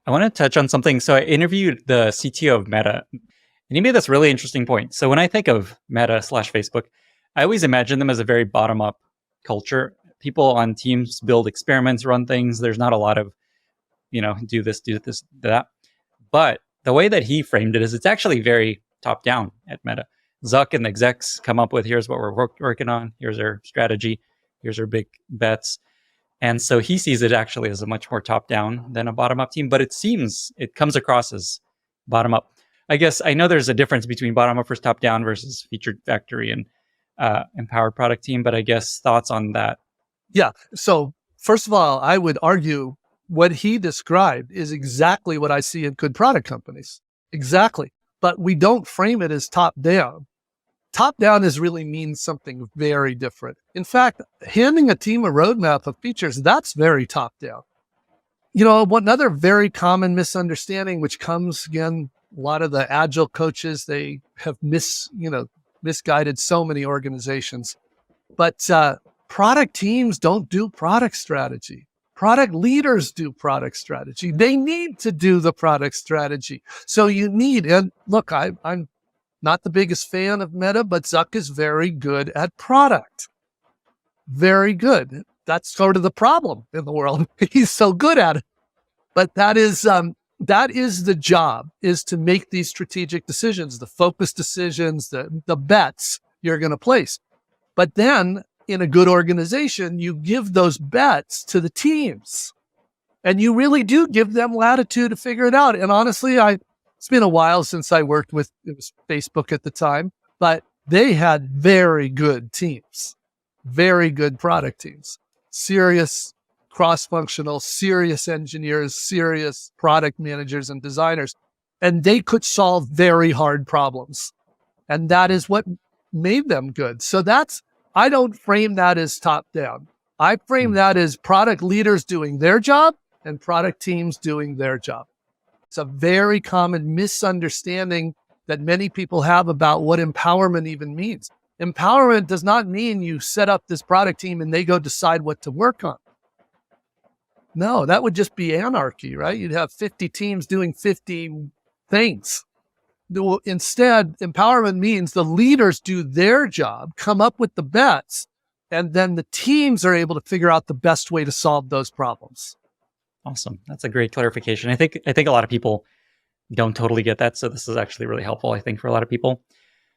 I want to touch on something. So I interviewed the CTO of Meta, and he made this really interesting point. So when I think of Meta slash Facebook, I always imagine them as a very bottom up culture. People on teams build experiments, run things. There's not a lot of, do this, do that. But the way that he framed it is it's actually very top down at Meta. Zuck and the execs come up with, here's what we're working on. Here's our strategy. Here's our big bets. And so he sees it actually as a much more top down than a bottom up team, but it comes across as bottom up. I guess I know there's a difference between bottom up versus top down versus featured factory and empowered product team, but I guess thoughts on that. Yeah. So first of all, I would argue what he described is exactly what I see in good product companies. Exactly. But we don't frame it as top down. Top down really means something very different. In fact, handing a team a roadmap of features, that's very top down. Another very common misunderstanding, which comes again, a lot of the agile coaches, they have misguided so many organizations. But product teams don't do product strategy. Product leaders do product strategy. They need to do the product strategy. So and look, I'm not the biggest fan of Meta, but Zuck is very good at product. Very good. That's sort of the problem in the world. He's so good at it. But that is the job, is to make these strategic decisions, the focus decisions, the bets you're going to place. But then in a good organization, you give those bets to the teams. And you really do give them latitude to figure it out. And honestly, it's been a while since I worked with, it was Facebook at the time, but they had very good teams, very good product teams, serious cross-functional, serious engineers, serious product managers and designers. And they could solve very hard problems. And that is what made them good. So I don't frame that as top down. I frame that as product leaders doing their job and product teams doing their job. It's a very common misunderstanding that many people have about what empowerment even means. Empowerment does not mean you set up this product team and they go decide what to work on. No, that would just be anarchy, right? You'd have 50 teams doing 50 things. Instead, empowerment means the leaders do their job, come up with the bets, and then the teams are able to figure out the best way to solve those problems. Awesome. That's a great clarification. I think a lot of people don't totally get that. So this is actually really helpful, I think, for a lot of people.